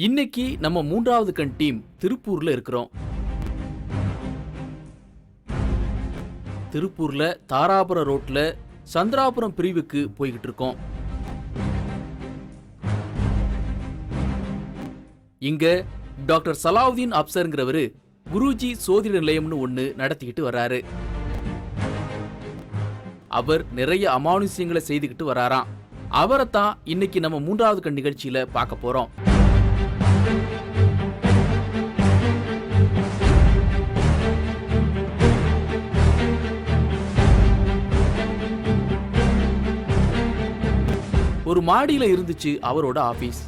இன்னைக்கு நம்ம மூன்றாவது கண் டீம் திருப்பூர்ல இருக்கிறோம். திருப்பூர்ல தாராபுரம் ரோட்ல சந்திராபுரம் பிரிவுக்கு போய்கிட்டு இருக்கோம். இங்க டாக்டர் சலாவுதீன் அப்சர்ங்கிறவரு குருஜி சோதிட நிலையம்னு ஒண்ணு நடத்திக்கிட்டு வர்றாரு. அவர் நிறைய அமானுஷ்யங்களை செய்துகிட்டு வராராம். அவரைத்தான் இன்னைக்கு நம்ம மூன்றாவது கண் நிகழ்ச்சியில பார்க்க போறோம். ஒரு மாடியில இருந்துச்சு அவரோட ஆபீஸ்.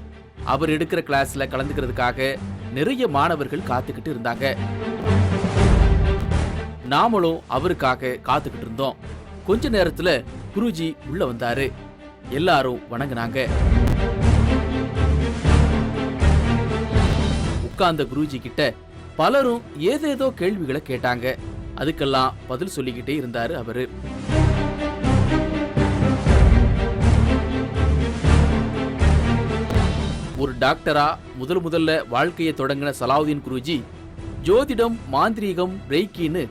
அவர் எடுக்கிற கிளாஸ்ல கலந்துக்கிறதுக்காக நிறைய மாணவர்கள் காத்துக்கிட்டு இருந்தாங்க. நாமளும் அவருக்காக காத்துக்கிட்டு இருந்தோம். கொஞ்ச நேரத்துல குருஜி உள்ள வந்தாரு. எல்லாரும் வணங்குனாங்க. உட்கார்ந்த குருஜி கிட்ட பலரும் ஏதேதோ கேள்விகளை கேட்டாங்க. அதுக்கெல்லாம் பதில் சொல்லிக்கிட்டே இருந்தாரு அவரு. ஒரு டாக்டரா முதல்ல வாழ்க்கையை தொடங்கின சலாவுதீன் குருஜி ஜோதிடம், மாந்திரீகம், ரெய்கின்னு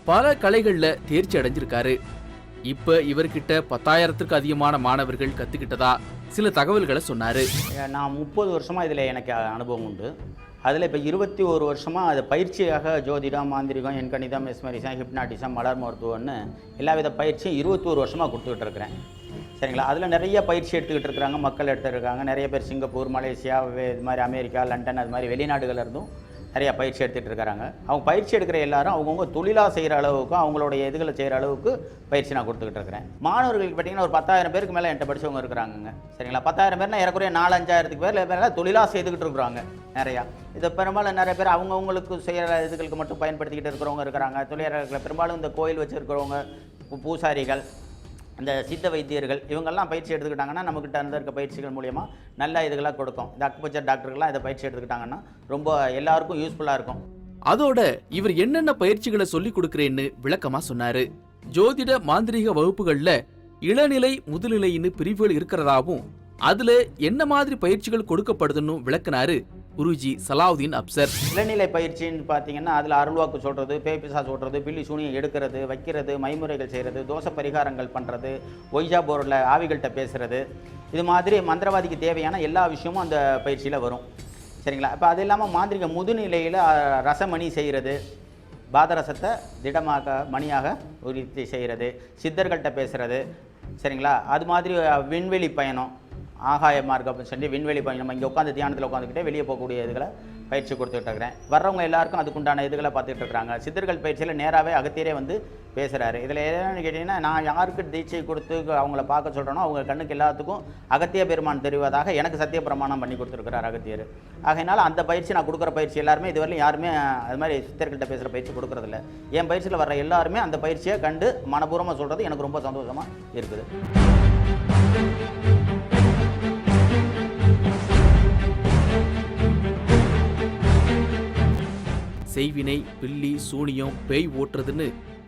பல கலைகள்ல தேர்ச்சி அடைஞ்சிருக்காரு. இப்ப இவர்கிட்ட 10,000க்கு அதிகமான மாணவர்கள் கத்துக்கிட்டதா சில தகவல்களை சொன்னாரு. நான் 30 வருஷமா இதுல எனக்கு அனுபவம் உண்டு. அதில் இப்போ 21 வருஷமாக அது பயிற்சியாக ஜோதிடம், மாந்திரிகம், எண்கணிதம், மெஸ்மரிசம், ஹிப்னாட்டிசம், மலர் மருத்துவம்னு எல்லா வித பயிற்சியும் 21 வருஷமாக கொடுத்துக்கிட்டு இருக்கிறேன். சரிங்களா? அதில் நிறைய பயிற்சி எடுத்துக்கிட்டு இருக்கிறாங்க, மக்கள் எடுத்துருக்காங்க. நிறைய பேர் சிங்கப்பூர், மலேசியா, இது மாதிரி அமெரிக்கா, லண்டன், அது மாதிரி வெளிநாடுகள் இருந்தும் நிறையா பயிற்சி எடுத்துகிட்டு இருக்கிறாங்க. அவங்க பயிற்சி எடுக்கிற எல்லாரும் அவங்கவுங்க தொழிலாக செய்கிற அளவுக்கு, அவங்களுடைய இதுகளை செய்கிற அளவுக்கு பயிற்சி நான் கொடுத்துக்கிட்டு இருக்கிறேன். மாணவர்களுக்கு பார்த்தீங்கன்னா ஒரு 10,000 பேருக்கு மேலே என்கிட்ட படித்தவங்க இருக்கிறாங்க. சரிங்களா? 10,000 பேர்னா ஏறக்குறைய 4-5,000 பேர் தொழிலாக செய்துக்கிட்டு இருக்கிறாங்க நிறையா. இதை பெரும்பாலும் நிறைய பேர் அவங்கவுங்களுக்கு செய்கிற இதுகளுக்கு மட்டும் பயன்படுத்திக்கிட்டு இருக்கிறவங்க இருக்கிறாங்க. தொழிலாளர்களை பெரும்பாலும் இந்த கோயில் வச்சுருக்கிறவங்க, பூசாரிகள், இந்த சித்த வைத்தியர்கள், இவங்கெல்லாம் பயிற்சி எடுத்துக்கிட்டாங்கன்னா நம்மக்கிட்ட இருக்க பயிற்சிகள் மூலயமா நல்ல இதுகளாக கொடுக்கும். இந்த அக்குபஞ்சர் டாக்டர்கள்லாம் இதை பயிற்சி எடுத்துக்கிட்டாங்கன்னா ரொம்ப எல்லாருக்கும் யூஸ்ஃபுல்லாக இருக்கும். அதோட இவர் என்னென்ன பயிற்சிகளை சொல்லி கொடுக்குறேன்னு விளக்கமா சொன்னாரு. ஜோதிட, மாந்திரீக வகுப்புகள்ல இளநிலை, முதுநிலைன்னு பிரிவுகள் இருக்கிறதாவும் அதுல என்ன மாதிரி பயிற்சிகள் கொடுக்கப்படுதுன்னு விளக்குனாரு குருஜி சலாவுதீன் அப்சர். இளநிலை பயிற்சின்னு பார்த்தீங்கன்னா அதில் அருள்வாக்கு சொல்கிறது, பேய்பிசா சொல்கிறது, பில்லி சூனியம் எடுக்கிறது, வைக்கிறது, மைமுறைகள் செய்கிறது, தோஷ பரிகாரங்கள் பண்ணுறது, ஒய்ஜா போர்டில் ஆவிகள்கிட்ட பேசுகிறது, இது மாதிரி மந்திரவாதிக்கு தேவையான எல்லா விஷயமும் அந்த பயிற்சியில் வரும். சரிங்களா? இப்போ அது இல்லாமல் மாந்திரிக முதுநிலையில் ரசமணி செய்கிறது, பாதரசத்தை திடமாக மணியாக உறுதி செய்கிறது, சித்தர்கள்ட்ட பேசுகிறது. சரிங்களா? அது மாதிரி விண்வெளி பயணம், ஆகாய மார்க்கம் சொல்லி விண்வெளி பயணம், நம்ம இங்கே உட்காந்து தியானத்தில் உட்காந்துக்கிட்டே வெளியே போகக்கூடிய இதுகளை பயிற்சி கொடுத்துட்டு இருக்கிறேன். வர்றவங்க எல்லாருக்கும் அதுக்குண்டான இதுகளை பார்த்துட்டு இருக்கிறாங்க. சித்தர்கள் பயிற்சியில் நேராகவே அகத்தியரே வந்து பேசுகிறாரு. இதில் என்னென்னு கேட்டிங்கன்னா, நான் யாருக்கு தீட்சை கொடுத்து அவங்கள பார்க்க சொல்கிறேனோ அவங்க கண்ணுக்கு எல்லாத்துக்கும் அகத்திய பெருமான் தெரிவதாக எனக்கு சத்திய பிரமாணம் பண்ணி கொடுத்துருக்கிறார் அகத்தியர். ஆகையினால அந்த பயிற்சி நான் கொடுக்குற பயிற்சி எல்லாருமே இதுவரையும் யாருமே அது மாதிரி சித்தர்கள்ட்ட பேசுகிற பயிற்சி கொடுக்குறதில்ல. என் பயிற்சியில் வர்ற எல்லாருமே அந்த பயிற்சியை கண்டு மனப்பூர்வமாக சொல்கிறது எனக்கு ரொம்ப சந்தோஷமாக இருக்குது. செய்வினை, பில்லி, சூனியம், பேய் ஓட்டுறதுன்னு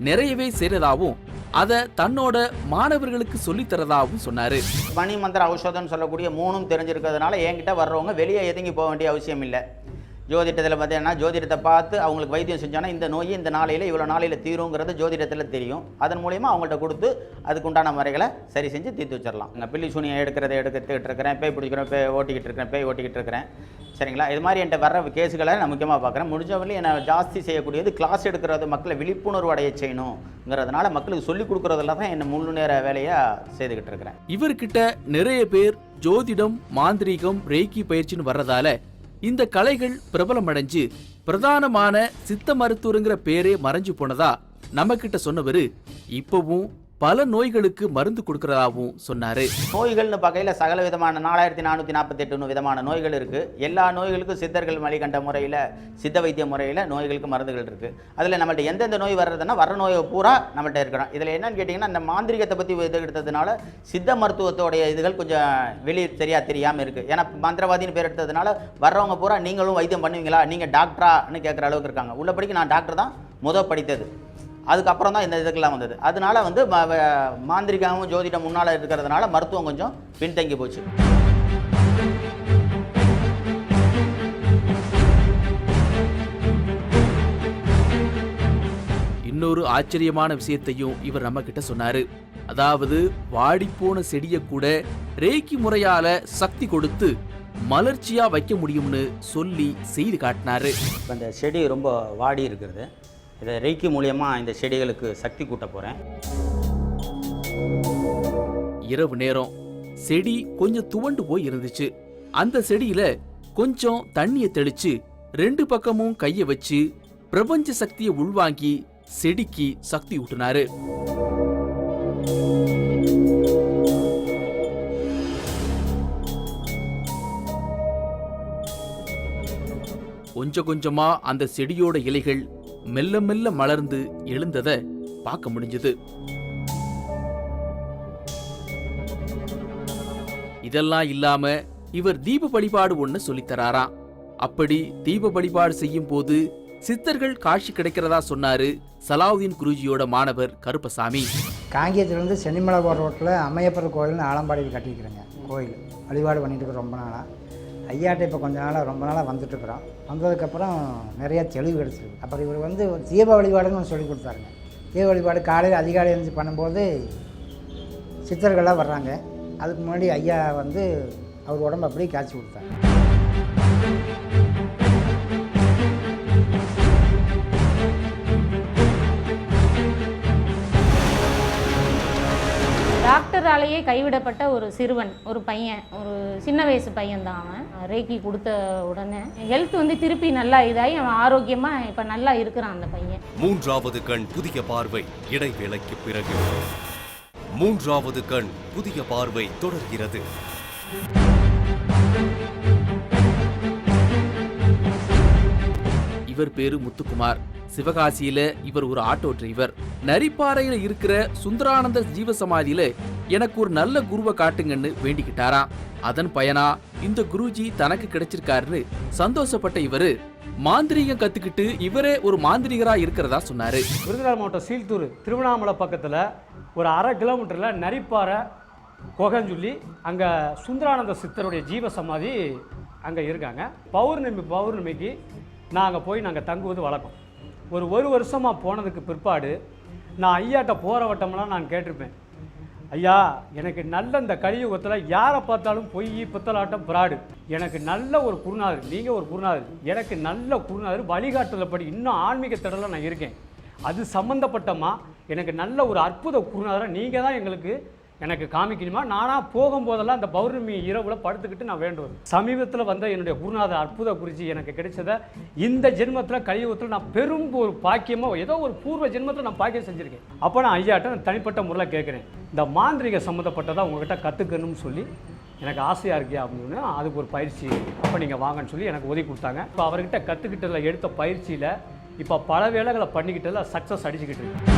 நிறையவே செய்யறதாவும் அதை தன்னோட மாணவர்களுக்கு சொல்லித்தரதாகவும் சொன்னாரு. மணி மந்திர ஔஷதம்னு சொல்லக்கூடிய 3ம் தெரிஞ்சிருக்கிறதுனால என்கிட்ட வர்றவங்க வெளியே எதுங்கி போக வேண்டிய அவசியம் இல்லை. ஜோதிடத்தில் பார்த்தீங்கன்னா ஜோதிடத்தை பார்த்து அவங்களுக்கு வைத்தியம் செஞ்சோன்னா இந்த நோய் இந்த நாளையில் இவ்வளோ நாளையில் தீருங்கிறது ஜோதிடத்தில் தெரியும். அதன் மூலிமா அவங்கள்ட்ட கொடுத்து அதுக்குண்டான முறைகளை சரி செஞ்சு தீர்த்து வச்சிடலாம். நான் பில்லி சூனியம் எடுத்துக்கிட்டு இருக்கிறேன், பேய் பிடிக்கிறேன், பேய் ஓட்டிக்கிட்டு இருக்கிறேன். சரிங்களா? இது மாதிரி என்கிட்ட வர்ற கேஸுகளை நான் முக்கியமாக பார்க்குறேன். முடிஞ்சவரையும் என்னை ஜாஸ்தி செய்யக்கூடியது கிளாஸ் எடுக்கிறது, மக்களை விழிப்புணர்வு அடைய செய்யணுங்கிறதுனால மக்களுக்கு சொல்லிக் கொடுக்குறதுல தான் என்ன முழு நேர வேலையாக செய்துக்கிட்டு இருக்கிறேன். இவர்கிட்ட நிறைய பேர் ஜோதிடம், மாந்திரீகம், ரெய்கி பயிற்சின்னு வர்றதால இந்த கலைகள் பிரபலமடைஞ்சு பிரதானமான சித்த மருத்துவருங்கிற பேரே மறைஞ்சு போனதா நம்ம கிட்ட சொன்னவரு இப்பவும் பல நோய்களுக்கு மருந்து கொடுக்கறதாவும் சொன்னாரு. நோய்கள்னு பார்க்கையில் சகல விதமான 4448 விதமான நோய்கள் இருக்குது. எல்லா நோய்களுக்கும் சித்தர்கள் மளிகண்ட முறையில், சித்த வைத்திய முறையில் நோய்களுக்கு மருந்துகள் இருக்குது. அதில் நம்மள்ட்ட எந்தெந்த நோய் வர்றதுன்னா வர்ற நோயை பூரா நம்மள்ட்ட இருக்கிறோம். இதில் என்னன்னு கேட்டிங்கன்னா, இந்த மாந்திரிகத்தை பற்றி இது எடுத்ததுனால சித்த மருத்துவத்தோடைய இதுகள் கொஞ்சம் வெளியே சரியாக தெரியாமல் இருக்குது. ஏன்னா மந்திரவாதின்னு பேர் எடுத்ததுனால வர்றவங்க பூரா நீங்களும் வைத்தியம் பண்ணுவீங்களா, நீங்கள் டாக்டரான்னு கேட்குற அளவுக்கு இருக்காங்க. உள்ளபடிக்கு நான் டாக்டர் தான் படித்தது. அதுக்கப்புறம் தான் இந்த இதுக்கெல்லாம் வந்தது. அதனால வந்து மாந்திரிகாவும் ஜோதிடம் முன்னால் இருக்கிறதுனால மருத்துவம் கொஞ்சம் பின்தங்கி போச்சு. ஆச்சரியமான விஷயத்தையும் இவர் நம்ம கிட்ட சொன்னாரு. அதாவது வாடிப்போன செடியை கூட ரேக்கி முறையால சக்தி கொடுத்து மலர்ச்சியா வைக்க முடியும்னு சொல்லி செய்து காட்டினாரு. இப்போ இந்த செடி ரொம்ப வாடி இருக்கிறது, இதை ரேக்கி மூலியமா இந்த செடிகளுக்கு சக்தி கூட்ட போறேன். இரவு நேரம் செடி கொஞ்சம் துவண்டு போய் இருந்துச்சு. அந்த செடியில கொஞ்சம் தண்ணியை தெளிச்சு 2 பக்கமும் கைய வச்சு பிரபஞ்ச சக்தியை உள்வாங்கி செடிக்கு சக்தி ஊட்டினாரு. கொஞ்சம் கொஞ்சமா அந்த செடியோட இலைகள் மெல்ல மெல்ல மலர்ந்து எழுந்ததை பார்க்க முடிஞ்சது. இதெல்லாம் இல்லாம இவர் தீப வழிபாடு ஒண்ணு சொல்லித்தராராம். அப்படி தீப வழிபாடு செய்யும் போது சித்தர்கள் காட்சி கிடைக்கிறதா சொன்னாரு சலாவுதீன் குருஜியோட மாணவர் கருப்பசாமி. காங்கேயத்துலேருந்து சென்னிமலை போகிற ரோட்டில் அம்மையப்பர் கோயில்னு ஆலம்பாடியில் கட்டிக்கிறேங்க. கோயில் வழிபாடு பண்ணிட்டு இருக்கிறோம் ரொம்ப நாளாக. ஐயாட்ட இப்போ கொஞ்ச நாளாக ரொம்ப நாளாக வந்துட்டுருக்குறோம். வந்ததுக்கப்புறம் நிறையா தெளிவு கிடச்சிருக்கு. அப்புறம் இவர் வந்து தீப வழிபாடுன்னு ஒன்று சொல்லி கொடுத்தாருங்க. தீப வழிபாடு காலையில் அதிகாலை எழுந்து பண்ணும்போது சித்தர்கள்லாம் வர்றாங்க. அதுக்கு முன்னாடி ஐயா வந்து அவர் உடம்பு அப்படியே காய்ச்சி கொடுத்தாங்க. டாக்டராலேயே கைவிடப்பட்ட ஒரு சிறுவன், ஒரு பையன், ஒரு சின்ன வயசு பையன்தான் அவன். ரேக்கி கொடுத்த உடனே ஹெல்த் வந்து திருப்பி நல்லா இதாகி அவன் ஆரோக்கியமாக இப்போ நல்லா இருக்கிறான் அந்த பையன். 3வது கண் புதிய பார்வை இடைவேளைக்கு பிறகு. 3வது கண் புதிய பார்வை தொடர்கிறது. இவர் பேரு முத்துக்குமார். சிவகாசியில இவர் ஒரு ஆட்டோ டிரைவர். நரிப்பாறையில இருக்கிற சுந்தரானந்த ஜீவசமாதியில எனக்கு ஒரு நல்ல குருவை காட்டுங்கன்னு வேண்டிக்கிட்டாராம். அதன் பயனா இந்த குருஜி தனக்கு கிடைச்சிருக்காருன்னு சந்தோஷப்பட்ட இவரு மாந்திரீகம் கத்துக்கிட்டு இவரே ஒரு மாந்திரிகரா இருக்கிறதா சொன்னாரு. விருதுநகர் மாவட்டம் சீல்தூர் திருவண்ணாமலை பக்கத்தில் ஒரு 1/2 கிலோமீட்டரில் நரிப்பாறை குகைன்னு சொல்லி அங்கே சுந்தரானந்த சித்தருடைய ஜீவசமாதி அங்கே இருக்காங்க. பௌர்ணமிக்கு நாங்கள் போய் தங்குவது வழக்கம். ஒரு வருஷமாக போனதுக்கு பிற்பாடு நான் ஐயாட்ட போகிற வட்டமெல்லாம் நான் கேட்டிருப்பேன், ஐயா எனக்கு நல்ல இந்த கலியுகத்தில் யாரை பார்த்தாலும் பொய் பித்தலாட்டம் பிராடு, எனக்கு நல்ல ஒரு குருநாதர், நீங்கள் ஒரு குருநாதர், எனக்கு நல்ல குருநாதர் வழிகாட்டுதல்படி இன்னும் ஆன்மீக திடலில் நான் இருக்கேன், அது சம்மந்தப்பட்டமா எனக்கு நல்ல ஒரு அற்புத குருநாதரை நீங்கள் தான் எனக்கு காமிக்கணுமா, நானாக போகும்போதெல்லாம் அந்த பௌர்ணமி இரவில் படுத்துக்கிட்டு நான் வேண்டுவது. சமீபத்தில் வந்த என்னுடைய குருநாதர் அற்புத குறிச்சி எனக்கு கிடைச்சதை இந்த ஜென்மத்தில் கலியுகத்தில் நான் பெரும் ஒரு பாக்கியமாக ஏதோ ஒரு பூர்வ ஜென்மத்தில் நான் பாக்கியம் செஞ்சுருக்கேன். அப்போ நான் ஐயாட்ட நான் தனிப்பட்ட முறையில் கேட்குறேன், இந்த மாந்திரிக சம்மந்தப்பட்டதாக உங்கள்கிட்ட கற்றுக்கணும்னு சொல்லி எனக்கு ஆசையாக இருக்கியா அப்படின்னு. அதுக்கு ஒரு பயிற்சி அப்போ நீங்கள் வாங்கன்னு சொல்லி எனக்கு உதவி கொடுத்தாங்க. இப்போ அவர்கிட்ட கற்றுக்கிட்டதில் எடுத்த பயிற்சியில் இப்போ பல வேலைகளை பண்ணிக்கிட்டதில் சக்ஸஸ் அடிச்சுக்கிட்டு இருக்கு.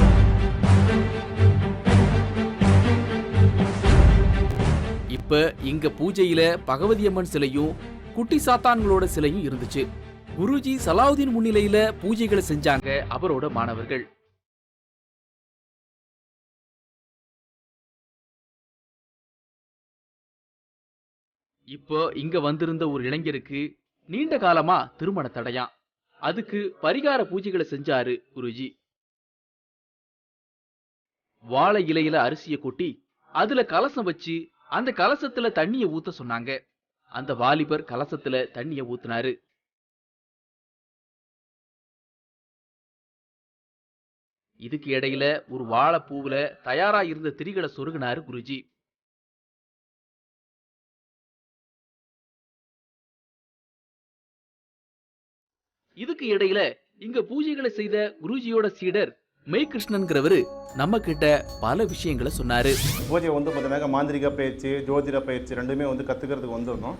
இப்ப இங்க பூஜையில பகவதி அம்மன் சிலையும் குட்டி சாத்தான்களோட சிலையும் இருந்துச்சு. குருஜி சலாவுதீன் முன்னிலையில பூஜைகளை செஞ்சாங்க அவரோட மாணவர்கள். இப்போ இங்க வந்திருந்த ஒரு இளைஞருக்கு நீண்ட காலமா திருமண தடையாம். அதுக்கு பரிகார பூஜைகளை செஞ்சாரு குருஜி. வாழை இலையில அரிசியை கொட்டி அதுல கலசம் வச்சு அந்த கலசத்துல தண்ணிய ஊத்த சொன்னாங்க. அந்த வாலிபர் கலசத்துல தண்ணிய ஊத்தினாரு. இதுக்கு இடையில ஒரு வாழைப்பூவுல தயாரா இருந்த திரிகளை சொருகினாரு குருஜி. இதுக்கு இடையில இங்க பூஜைகளை செய்த குருஜியோட சீடர் மெய்கிருஷ்ணன்கிறவரு நம்ம கிட்ட பல விஷயங்களை சொன்னாரு. பூஜை பார்த்தீங்கன்னா மாந்திரிக பயிற்சி, ஜோதிட பயிற்சி ரெண்டுமே கற்றுக்கிறதுக்கு வந்திருந்தோம்.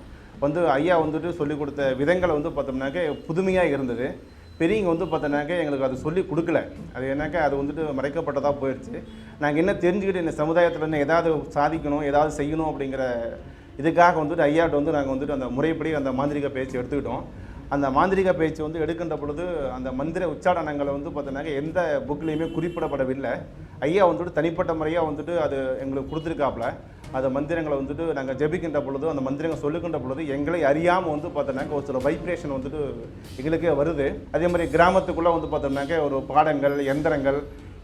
ஐயா சொல்லி கொடுத்த விதங்களை பார்த்தோம்னாக்க புதுமையாக இருந்தது. பெரியவங்க பார்த்தோம்னாக்க எங்களுக்கு அது சொல்லி கொடுக்கல. அது என்னக்கா அது மறைக்கப்பட்டதாக போயிடுச்சு. நாங்கள் என்ன தெரிஞ்சுக்கிட்டு இந்த சமுதாயத்தில் என்ன ஏதாவது சாதிக்கணும், ஏதாவது செய்யணும் அப்படிங்கிற இதுக்காக ஐயாட்ட நாங்கள் அந்த முறைப்படி அந்த மாந்திரிக பயிற்சி எடுத்துக்கிட்டோம். அந்த மாந்திரிக பயிற்சி எடுக்கின்ற பொழுது அந்த மந்திர உச்சாரணங்களை பார்த்தோன்னாக்க எந்த புக்லேயுமே குறிப்பிடப்படவில்லை. ஐயா தனிப்பட்ட முறையாக அது எங்களுக்கு கொடுத்துருக்காப்புல. அந்த மந்திரங்களை நாங்கள் ஜெபிக்கின்ற பொழுது, அந்த மந்திரங்கள் சொல்லுகின்ற பொழுது எங்களை அறியாமல் பார்த்தோன்னாக்க ஒரு சில வைப்ரேஷன் எங்களுக்கே வருது. அதே மாதிரி கிராமத்துக்குள்ளே பார்த்தோம்னாக்க ஒரு பாடங்கள், எந்திரங்கள்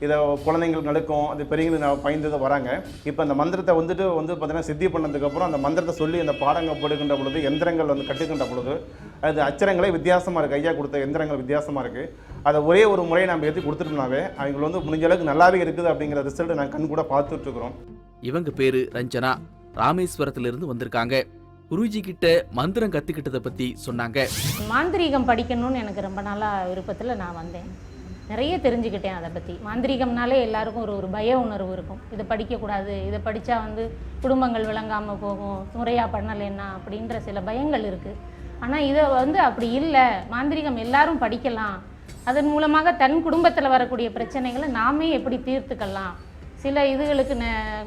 இதை குழந்தைங்களுக்கு நடக்கும், அது பெரியவங்களுக்கு பயந்து வராங்க. இப்போ அந்த மந்திரத்தை பார்த்தீங்கன்னா சித்தி பண்ணதுக்கப்புறம் அந்த மந்திரத்தை சொல்லி அந்த பாடங்கள் போடுகின்ற பொழுது, எந்திரங்கள் கட்டுக்கின்ற பொழுது அது அச்சரங்களே வித்தியாசமாக இருக்குது. ஐயா கொடுத்த எந்திரங்கள் வித்தியாசமாக இருக்குது. அதை ஒரே ஒரு முறையை நம்ம ஏற்றி கொடுத்துட்டோம்னாவே அவங்க முடிஞ்ச அளவுக்கு நல்லாவே இருக்குது அப்படிங்கிற ரிசல்ட் நாங்கள் கண் கூட பார்த்துட்ருக்குறோம். இவங்க பேரு ரஞ்சனா, ராமேஸ்வரத்திலிருந்து வந்திருக்காங்க. குருஜி கிட்ட மந்திரம் கத்துக்கிட்டதை பத்தி சொன்னாங்க. மாந்திரீகம் படிக்கணும்னு எனக்கு ரொம்ப நாளா விருப்பத்தில் நான் வந்தேன். நிறைய தெரிஞ்சுக்கிட்டேன் அதை பற்றி. மாந்திரீகம்னாலே எல்லாருக்கும் ஒரு பய உணர்வு இருக்கும். இதை படிக்கக்கூடாது, இதை படித்தா குடும்பங்கள் விளங்காமல் போகும், முறையாக பண்ணலைன்னா அப்படின்ற சில பயங்கள் இருக்குது. ஆனால் இதை அப்படி இல்லை, மாந்திரீகம் எல்லாரும் படிக்கலாம். அதன் மூலமாக தன் குடும்பத்தில் வரக்கூடிய பிரச்சனைகளை நாமே எப்படி தீர்த்துக்கலாம். சில இதுகளுக்கு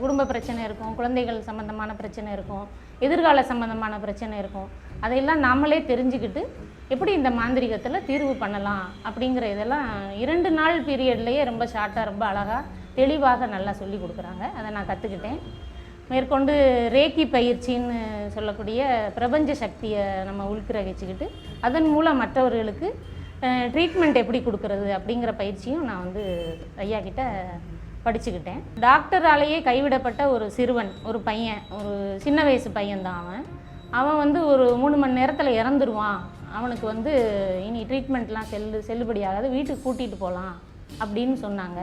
குடும்ப பிரச்சனை இருக்கும், குழந்தைகள் சம்மந்தமான பிரச்சனை இருக்கும், எதிர்கால சம்மந்தமான பிரச்சனை இருக்கும். அதையெல்லாம் நாமளே தெரிஞ்சுக்கிட்டு எப்படி இந்த மாந்திரிகத்தில் தீர்வு பண்ணலாம் அப்படிங்கிற இதெல்லாம் 2 நாள் பீரியட்லேயே ரொம்ப ஷார்ட்டாக, ரொம்ப அழகாக, தெளிவாக நல்லா சொல்லி கொடுக்குறாங்க. அதை நான் கற்றுக்கிட்டேன். மேற்கொண்டு ரேக்கி பயிற்சின்னு சொல்லக்கூடிய பிரபஞ்ச சக்தியை நம்ம உள்கிரகிச்சுக்கிட்டு அதன் மூலம் மற்றவர்களுக்கு ட்ரீட்மெண்ட் எப்படி கொடுக்கறது அப்படிங்கிற பயிற்சியும் நான் ஐயா கிட்ட படிச்சுக்கிட்டேன். டாக்டராலேயே கைவிடப்பட்ட ஒரு சிறுவன், ஒரு பையன், ஒரு சின்ன வயசு பையன்தான் அவன் ஒரு 3 மணி நேரத்தில் இறந்துருவான், அவனுக்கு இனி ட்ரீட்மெண்ட்லாம் செல்லுபடி ஆகாது, வீட்டுக்கு கூட்டிகிட்டு போகலாம் அப்படின்னு சொன்னாங்க.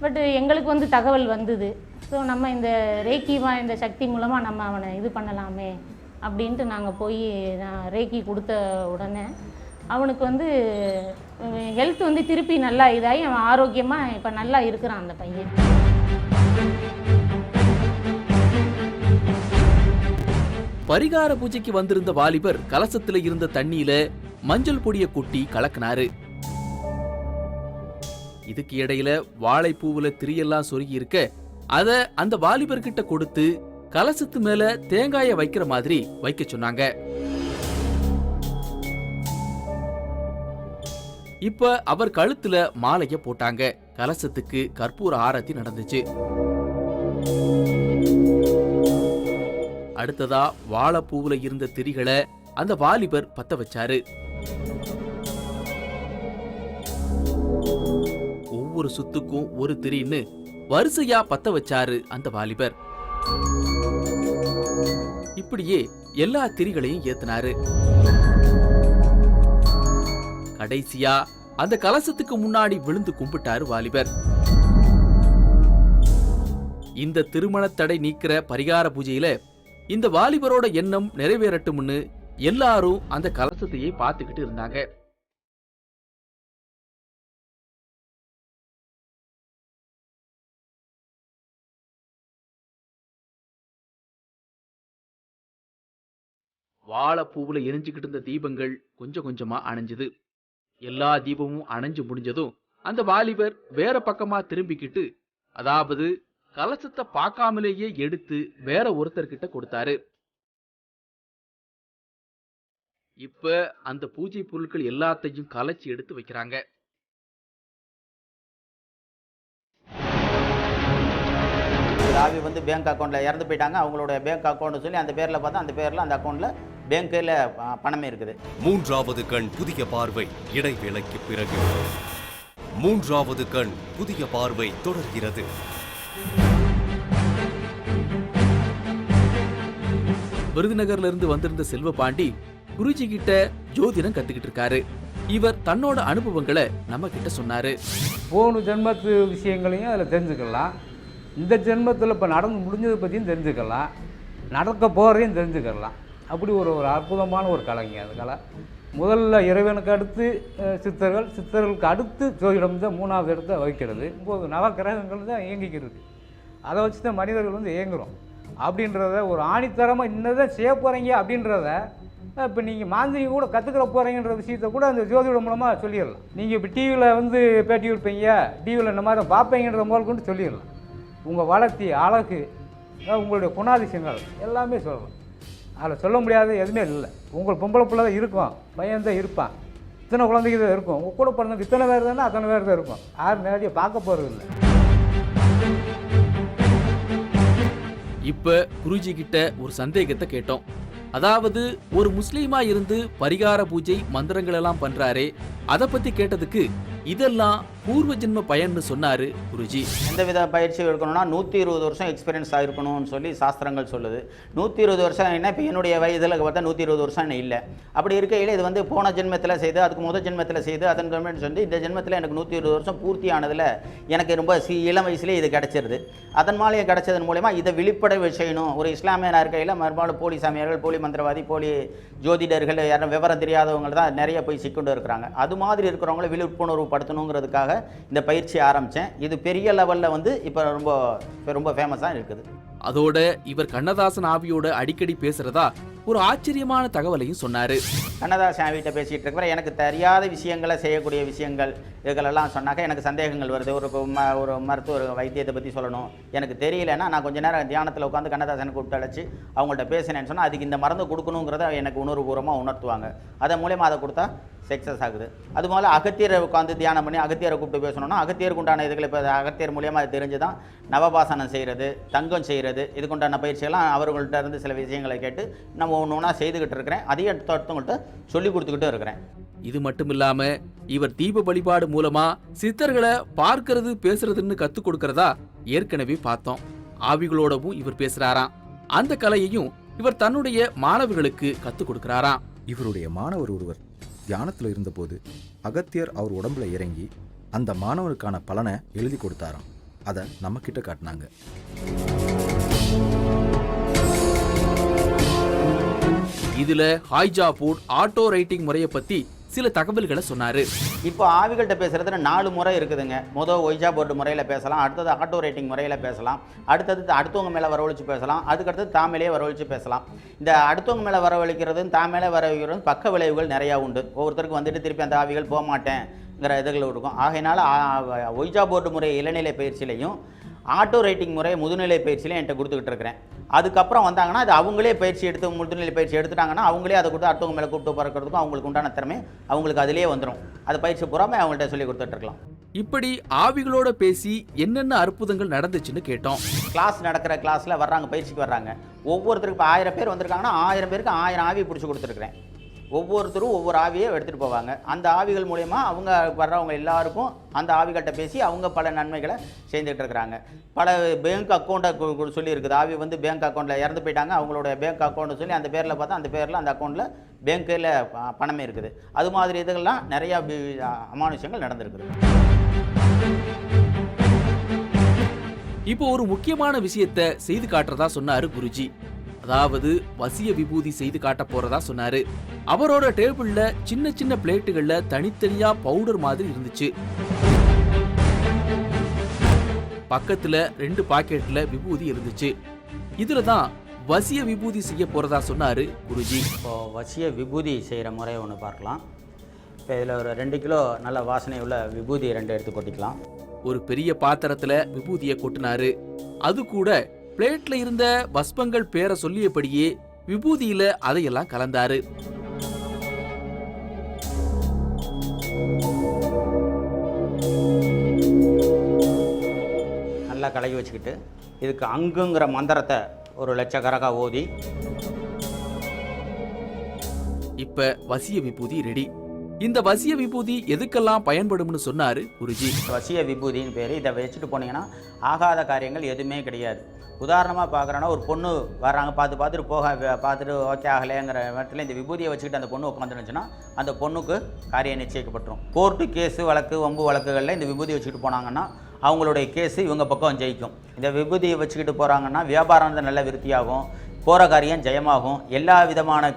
பட் எங்களுக்கு தகவல் வந்தது. ஸோ நம்ம இந்த ரேக்கிவா இந்த சக்தி மூலமாக நம்ம அவனை இது பண்ணலாமே அப்படின்ட்டு நாங்கள் போய் ரேக்கி கொடுத்த உடனே அவனுக்கு ஹெல்த் திருப்பி நல்லா இதாகி அவன் ஆரோக்கியமாக இப்போ நல்லா இருக்கிறான் அந்த பையன். பரிகார பூஜைக்கு வந்திருந்த வாலிபர் கலசத்துல இருந்த தண்ணியில மஞ்சள் பொடியை கொட்டி கலக்கினாரு. இதுக்கு இடையில வாழைப்பூவுல திரியெல்லாம் சொருகி இருக்க அத அந்த வாலிபர்கிட்ட கொடுத்து கலசத்து மேல தேங்காய வைக்கிற மாதிரி வைக்க சொன்னாங்க. இப்ப அவர் கழுத்துல மாலைய போட்டாங்க. கலசத்துக்கு கற்பூர ஆரத்தி நடந்துச்சு. அடுத்ததா வாழைப்பூவுல இருந்த திரிகளை அந்த வாலிபர் பத்த வச்சாரு. ஒவ்வொரு சுத்துக்கும் ஒரு திரின்னு வரிசையா பத்த வச்சாரு அந்த வாலிபர். இப்படியே எல்லா திரிகளையும் ஏத்தினாரு. கடைசியா அந்த கலசத்துக்கு முன்னாடி விழுந்து கும்பிட்டாரு வாலிபர். இந்த திருமண தடை நீக்கிற பரிகார பூஜையில இந்த வாலிபரோட எண்ணம் நிறைவேறட்டும்னு எல்லாரும் அந்த கலசத்தையே பார்த்துக்கிட்டு இருந்தாங்க. வாழைப்பூவுல எரிஞ்சுக்கிட்டு இருந்த தீபங்கள் கொஞ்சம் கொஞ்சமா அணைஞ்சுது. எல்லா தீபமும் அணைஞ்சு முடிஞ்சதும் அந்த வாலிபர் வேற பக்கமா திரும்பிக்கிட்டு, அதாவது கலசத்தை பார்க்காமலேயே எடுத்து வேற ஒருத்தர்கிட்ட கொடுத்தாரு. இப்ப அந்த பூஜை பொருட்கள் எல்லாத்தையும் கலைச்சி எடுத்து வைக்கிறாங்க. ராவி பேங்க் அக்கௌண்ட்டில் இறந்து போயிட்டாங்க, அவங்களோட பேங்க் அக்கௌண்ட் சொல்லி அந்த பேரில் பார்த்தா அந்த பேரில் அந்த அக்கௌண்ட்டில் பேங்க்கில் பணமே இருக்குது. மூன்றாவது கண் புதிய பார்வை இடைவேளைக்கு பிறகு. மூன்றாவது கண் புதிய பார்வை தொடர்கிறது. விருதுநகர்ல இருந்து வந்திருந்த செல்வபாண்டி குருஜி கிட்ட ஜோதிடம் கத்துக்கிட்டு இருக்காரு. இவர் தன்னோட அனுபவங்களை நம்ம கிட்ட சொன்னாரு. போன ஜென்மத்து விஷயங்களையும் அதில் தெரிஞ்சுக்கலாம், இந்த ஜென்மத்தில் இப்போ நடந்து முடிஞ்சதை பற்றியும் தெரிஞ்சுக்கலாம், நடக்க போகிறதையும் தெரிஞ்சுக்கலாம். அப்படி ஒரு அற்புதமான ஒரு கலைங்க அந்த கலை. முதல்ல இறைவனுக்கு அடுத்து சித்தர்கள், சித்தர்களுக்கு அடுத்து ஜோதிடம் தான் 3வது இடத்த வகிக்கிறது. 9 நவக்கிரகங்கள் தான் இயங்கிக்கிறது. அதை வச்சு தான் மனிதர்கள் இயங்குகிறோம் அப்படின்றத ஒரு ஆணித்தரமாக இன்னதான் செய்ய போகிறீங்க அப்படின்றத இப்போ நீங்கள் மாந்திரிகம் கூட கற்றுக்கிற போகிறீங்கன்ற விஷயத்த கூட அந்த ஜோதிடம் மூலமாக சொல்லிடலாம். நீங்கள் இப்போ டிவியில் பேட்டி கொடுப்பீங்க, டிவியில் இந்த மாதிரி பார்ப்பீங்கன்ற முதல் கொண்டு சொல்லிடலாம். உங்கள் வளர்த்தி, அழகு, உங்களுடைய குணாதிசயங்கள் எல்லாமே சொல்லலாம். அதில் சொல்ல முடியாத எதுவுமே இல்லை. உங்கள் பொம்பளை பிள்ளை தான் இருக்கும், பையன் தான் இருப்பான், இத்தனை குழந்தைங்க தான் இருக்கும், உங்கள் கூட பிறந்தவங்க இத்தனை பேர் தானே அத்தனை பேர் தான் இருக்கும். யாரும் நேரடியாக பார்க்க போகிறது இல்லை. இப்ப குருஜி கிட்ட ஒரு சந்தேகத்தை கேட்டோம். அதாவது ஒரு முஸ்லீமா இருந்து பரிகார பூஜை மந்திரங்கள் எல்லாம் பண்றாரே, அதை பத்தி கேட்டதுக்கு இதெல்லாம் பூர்வ ஜென்ம பயன்னு சொன்னாரு குருஜி. எந்த வித பயிற்சி எடுக்கணும்னா 120 வருஷம் எக்ஸ்பீரியன்ஸ் ஆகிருக்கணும்னு சொல்லி சாஸ்திரங்கள் சொல்லுது. 120 வருஷம் என்ன, இப்போ என்னுடைய வயதில் பார்த்தா 120 வருஷம் இல்லை. அப்படி இருக்கையில் இது வந்து போன ஜென்மத்தில் செய்து, அதுக்கு முதல் ஜென்மத்தில் செய்து, அதன் சொல்லி இந்த ஜென்மத்தில் எனக்கு 120 வருஷம் பூர்த்தி ஆனதில் எனக்கு ரொம்ப இளம் வயசுலேயே இது கிடச்சிருது. அதன் மூலியம் கிடைச்சதன் மூலயமா இதை வெளிப்படை செய்யணும். ஒரு இஸ்லாமியனாக இருக்கையில் மறுபாலும் போலி சாமியார்கள், போலி மந்திரவாதி, போலி ஜோதிடர்கள், யாரும் விவரம் தெரியாதவங்க தான் நிறைய போய் சிக்கொண்டு இருக்கிறாங்க. அது மாதிரி இருக்கிறவங்கள விழிப்புணர்வு படுத்தணுங்கிறதுக்காக இந்த பயிற்சி ஆரம்பித்தேன். இது பெரிய லெவலில் வந்து இப்போ ரொம்ப ஃபேமஸாக இருக்குது. அதோட இவர் கண்ணதாசன் ஆவியோட அடிக்கடி பேசுறதா ஒரு ஆச்சரியமான தகவலையும் சொன்னாரு. கண்ணதாசன் ஆவிட்ட பேசிகிட்டு இருக்கிற எனக்கு தெரியாத விஷயங்களை செய்யக்கூடிய விஷயங்கள் இதுகளெல்லாம் சொன்னாக்க எனக்கு சந்தேகங்கள் வருது. ஒரு மருத்துவர் வைத்தியத்தை பற்றி சொல்லணும், எனக்கு தெரியலன்னா நான் கொஞ்சம் நேரம் தியானத்தில் உட்காந்து கண்ணதாசனை கூப்பிட்டு அழைச்சி அவங்கள்ட்ட பேசினேன்னு சொன்னால் அதுக்கு இந்த மருந்து கொடுக்கணுங்கிறத எனக்கு உணர்வுபூர்வமாக உணர்த்துவாங்க. அதன் மூலயமா அதை கொடுத்தா சக்ஸஸ் ஆகுது. அதுபோல் அகத்தியரை உட்காந்து தியானம் பண்ணி அகத்தியரை கூப்பிட்டு பேசணும்னா அகத்தியருக்கு உண்டான இதுகளை இப்போ அகத்தியர் மூலியமாக அது தெரிஞ்சு தான் நவபாசனம் செய்கிறது, தங்கம் செய்கிறது, இதுக்குண்டான பயிற்சியெல்லாம் அவர்கள்ட்ட இருந்து சில விஷயங்களை கேட்டு நம்ம ஒன்று ஒன்றா செய்துக்கிட்டு இருக்கிறேன். அதையும் அடுத்தவங்கள்ட்ட சொல்லி கொடுத்துக்கிட்டு இருக்கிறேன். இது மட்டும் இல்லாம இவர் தீப வழிபாடு மூலமா சித்தர்களை பார்க்கறது பேசுறதுன்னு கத்துக் கொடுக்கறதா ஏற்கனவே பார்த்தோம். ஆவிகளோடவும் இவர் பேசுறாராம். அந்த கலையையும் இவர் தன்னுடைய மாணவர்களுக்கு கத்துக் கொடுக்கிறாராம். இவருடைய மாணவர் ஒருவர் தியானத்தில் இருந்தபோது அகத்தியர் அவர் உடம்புல இறங்கி அந்த மாணவருக்கான பலனை எழுதி கொடுத்தாராம். அதை நம்ம கிட்ட காட்டினாங்க. இதுல ஹாய்ஜா போர்ட் ஆட்டோ ரைட்டிங் முறையை பத்தி சில தகவல்களை சொன்னாரு. இப்போ ஆவிகள்கிட்ட பேசுறதுல 4 முறை இருக்குதுங்க. முதல் ஒய்ஜா போர்டு முறையில் பேசலாம், அடுத்தது ஆட்டோ ரைட்டிங் முறையில் பேசலாம், அடுத்தது அடுத்தவங்க மேலே வரவழைச்சு பேசலாம், அதுக்கடுத்தது தாமேலேயே வரவழைச்சு பேசலாம். இந்த அடுத்தவங்க மேலே வரவழைக்கிறதும் தாமேலே வரவழைக்கிறதும் பக்க விளைவுகள் நிறையா உண்டு. ஒவ்வொருத்தருக்கு வந்துட்டு திருப்பி அந்த ஆவிகள் போக மாட்டேங்கிற இதுகள் இருக்கும். ஆகையினால ஒய்ஜா போர்டு முறை இளநிலை பயிற்சியிலையும் ஆட்டோ ரைட்டிங் முறை முதுநிலை பயிற்சியிலையும் என்கிட்ட கொடுத்துக்கிட்டு இருக்கிறேன். அதுக்கப்புறம் வந்தாங்கன்னா அது அவங்களே பயிற்சி எடுத்து முதுநிலை பயிற்சி எடுத்துட்டாங்கன்னா அவங்களே அதை கொடுத்து அடுத்தவங்க மேலே கூப்பிட்டு பறக்கிறதுக்கும் அவங்களுக்கு உண்டான திறமை அவங்களுக்கு அதிலே வந்துடும். அது பயிற்சி பூராமல் அவங்கள்ட்ட சொல்லி கொடுத்துட்ருக்கலாம். இப்படி ஆவிகளோட பேசி என்னென்ன அற்புதங்கள் நடந்துச்சுன்னு கேட்டோம். கிளாஸ் நடக்கிற கிளாஸில் வர்றாங்க, பயிற்சிக்கு வர்றாங்க. ஒவ்வொருத்தருக்கு இப்போ 1000 பேர் வந்திருக்காங்கன்னா 1000 பேருக்கு 1000 ஆவி பிடிச்சி கொடுத்துருக்குறேன். ஒவ்வொருத்தரும் ஒவ்வொரு ஆவியை எடுத்துகிட்டு போவாங்க. அந்த ஆவிகள் மூலயமா அவங்க வர்றவங்க எல்லாருக்கும் அந்த ஆவிகள்கிட்ட பேசி அவங்க பல நன்மைகளை செஞ்சுட்டு இருக்கிறாங்க. பல பேங்க் அக்கௌண்ட்டை சொல்லி இருக்குது. ஆவி வந்து பேங்க் அக்கௌண்ட்டில் இறந்து போயிட்டாங்க, அவங்களோட பேங்க் அக்கௌண்ட்டு சொல்லி அந்த பேரில் பார்த்தா அந்த பேரில் அந்த அக்கௌண்ட்டில் பேங்க்கில் பணமே இருக்குது. அது மாதிரி இதுகள்லாம் நிறையா அமானுஷங்கள் நடந்திருக்குது. இப்போ ஒரு முக்கியமான விஷயத்தை செய்து காட்டுறதா சொன்னாரு குருஜி. அதாவது வசிய விபூதி செய்து காட்ட போறதா சொன்னாரு. அவரோட டேபிள்ல சின்ன சின்ன பிளேட்டுகள்ல தனித்தனியா பவுடர் மாதிரி இருந்துச்சு. பக்கத்துல 2 பாக்கெட்ல விபூதி இருந்துச்சு. இதுலதான் வசிய விபூதி செய்ய போறதா சொன்னாரு குருஜி. இப்போ வசிய விபூதி செய்கிற முறை ஒன்று பார்க்கலாம். இப்போ இதில் ஒரு 2 கிலோ நல்ல வாசனை உள்ள விபூதி 2 எடுத்து கொட்டிக்கலாம். ஒரு பெரிய பாத்திரத்துல விபூதியை கொட்டினாரு. அது கூட பிளேட்ல இருந்த பஸ்பங்கள் பேரை சொல்லியபடியே விபூதியில அதையெல்லாம் கலந்தாரு. நல்லா கலக்கி வச்சுக்கிட்டு இதுக்கு அங்குங்கிற மந்திரத்தை ஒரு லட்சக்கணக்கா ஓதி இப்ப வசிய விபூதி ரெடி. இந்த வசிய விபூதி எதுக்கெல்லாம் பயன்படும்னு சொன்னாரு குருஜி. வசிய விபூதின்னு பேர். இதை வச்சுட்டு போனீங்கன்னா ஆகாத காரியங்கள் எதுவுமே கிடையாது. உதாரணமாக பார்க்குறோன்னா ஒரு பொண்ணு வர்றாங்க, பார்த்துட்டு ஓகே ஆகலைங்கிற இடத்துல இந்த விபூதியை வச்சுக்கிட்டு அந்த பொண்ணு உட்காந்துருந்துச்சுன்னா அந்த பொண்ணுக்கு காரியம் நிச்சயிக்கப்பட்டுரும். கோர்ட்டு கேஸு வழக்கு வம்பு வழக்குகளில் இந்த விபூதியை வச்சுக்கிட்டு போனாங்கன்னா அவங்களுடைய கேஸு இவங்க பக்கம் ஜெயிக்கும். இந்த விபூதியை வச்சுக்கிட்டு போகிறாங்கன்னா வியாபாரம் நல்ல விருத்தியாகும், போகிற காரியம் ஜெயமாகும். எல்லா விதமான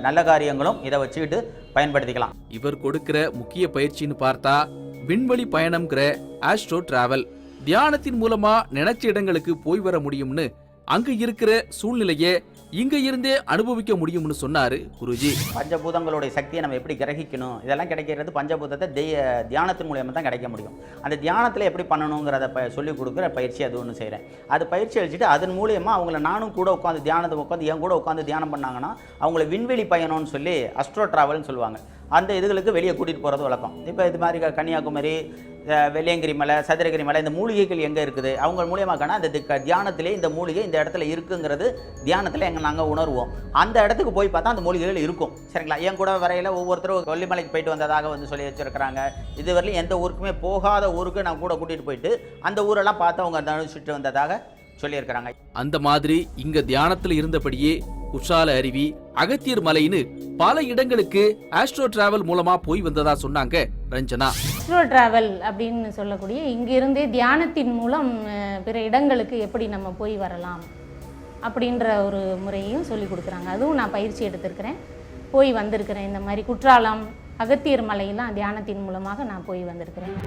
நல்ல காரியங்களும் இதை வச்சுக்கிட்டு பயன்படுத்திக்கலாம். இவர் கொடுக்கிற முக்கிய பயிற்சின்னு பார்த்தா விண்வெளி பயணம்ங்கிற ஆஸ்ட்ரோ டிராவல். தியானத்தின் மூலமா நினைச்ச இடங்களுக்கு போய் வர முடியும்னு, அங்க இருக்கிற சூழ்நிலையை இங்க இருந்தே அனுபவிக்க முடியும்னு சொன்னாரு குருஜி. பஞ்சபூதங்களுடைய சக்தியை நம்ம எப்படி கிரகிக்கணும், இதெல்லாம் கிடைக்கிறது பஞ்சபூதத்தை தியானத்தின் மூலியமாக தான் கிடைக்க முடியும். அந்த தியானத்தில் எப்படி பண்ணணுங்கிறத சொல்லிக் கொடுக்குற பயிற்சி அது ஒன்று செய்கிறேன். அது பயிற்சி அளிச்சுட்டு அதன் மூலியமாக அவங்கள நானும் கூட உட்காந்து தியானத்தை உட்காந்து என் கூட உட்காந்து தியானம் பண்ணாங்கன்னா அவங்கள விண்வெளி பயணம்னு சொல்லி அஸ்ட்ரோ ட்ராவல்னு சொல்லுவாங்க. அந்த இதுகளுக்கு வெளியே கூட்டிகிட்டு போகிறது வழக்கம். இப்போ இது மாதிரி கன்னியாகுமரி, வெள்ளையங்கிரி மலை, சதுரகிரி மலை, இந்த மூலிகைகள் எங்கே இருக்குது அவங்க மூலியமாக அந்த தியானத்திலே இந்த மூலிகை இந்த இடத்துல இருக்குங்கிறது தியானத்தில் நாங்கள் உணர்வோம். அந்த இடத்துக்கு போய் பார்த்தா அந்த மூலிகைகள் இருக்கும். சரிங்களா? என் கூட வரையில் ஒவ்வொருத்தரும் கொல்லிமலைக்கு போயிட்டு வந்ததாக வந்து சொல்லி வச்சுருக்கிறாங்க. இதுவரையிலும் எந்த ஊருக்குமே போகாத ஊருக்கு நான் கூட கூட்டிகிட்டு போயிட்டு அந்த ஊரெல்லாம் பார்த்து அவங்க அனுபவிச்சுட்டு வந்ததாக சொல்லியிருக்கிறாங்க. அந்த மாதிரி இங்க தியானத்துல இருந்தபடியே குற்றால அருவி, அகத்தியர் மலைன்னு பல இடங்களுக்கு ஆஸ்ட்ரோ டிராவல் மூலமா போய் வந்ததா சொன்னாங்க ரஞ்சனா. ஆஸ்ட்ரோ டிராவல் அப்படின்னு சொல்லக்கூடிய இங்கிருந்தே தியானத்தின் மூலம் பிற இடங்களுக்கு எப்படி நம்ம போய் வரலாம் அப்படின்ற ஒரு முறையும் சொல்லி கொடுக்குறாங்க. அதுவும் நான் பயிற்சி எடுத்திருக்கிறேன், போய் வந்திருக்கிறேன். இந்த மாதிரி குற்றாலம், அகத்தியர் மலையெல்லாம் தியானத்தின் மூலமாக நான் போய் வந்திருக்கிறேன்.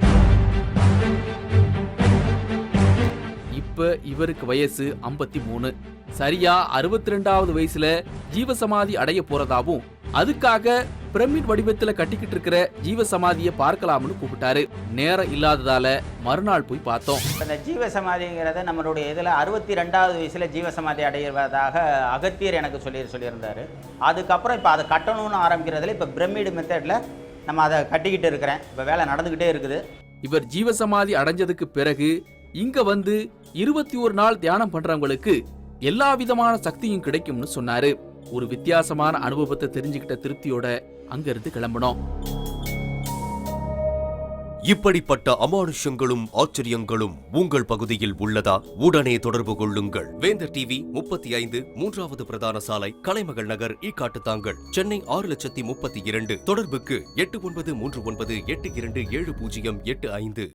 இப்ப இவருக்கு வயசு 53. சரியா 62வது வயசுல ஜீவசமாதி அடைய போறதாவும், அதுக்காக பிரமிட் வடிவத்துல கட்டிக்கிட்டு இருக்கிற ஜீவசமாதியை பார்க்கலாம்னு கூப்பிட்டாரு. நேரம் இல்லாததால மறுநாள் போய் பார்த்தோம். இந்த ஜீவசமாதிங்கிறத நம்மளுடைய இதில் 62வது வயசுல ஜீவசமாதி அடைவதாக அகத்தியர் எனக்கு சொல்லியிருந்தாரு. அதுக்கப்புறம் இப்போ அதை கட்டணும்னு ஆரம்பிக்கிறதுல இப்போ பிரமிடு மெத்தடில் நம்ம அதை கட்டிக்கிட்டு இருக்கிறேன். இப்போ வேலை நடந்துக்கிட்டே இருக்குது. இவர் ஜீவசமாதி அடைஞ்சதுக்கு பிறகு இங்க வந்து 21 நாள் தியானம் பண்றவங்களுக்கு எல்லா விதமான சக்தியும் கிடைக்கும்னு சொன்னாரு. ஒரு வித்தியாசமான அனுபவத்தை தெரிஞ்சுக்கிட்ட திருப்தியோட அங்கிருந்து கிளம்பணும். இப்படிப்பட்ட அமானுஷங்களும் ஆச்சரியங்களும் உங்கள் பகுதியில் உள்ளதா? உடனே தொடர்பு கொள்ளுங்கள். வேந்தர் டிவி 35 3வது பிரதான சாலை, கலைமகள் நகர், ஈக்காட்டுத்தாங்கல், சென்னை 6,32,000. தொடர்புக்கு 8939827085.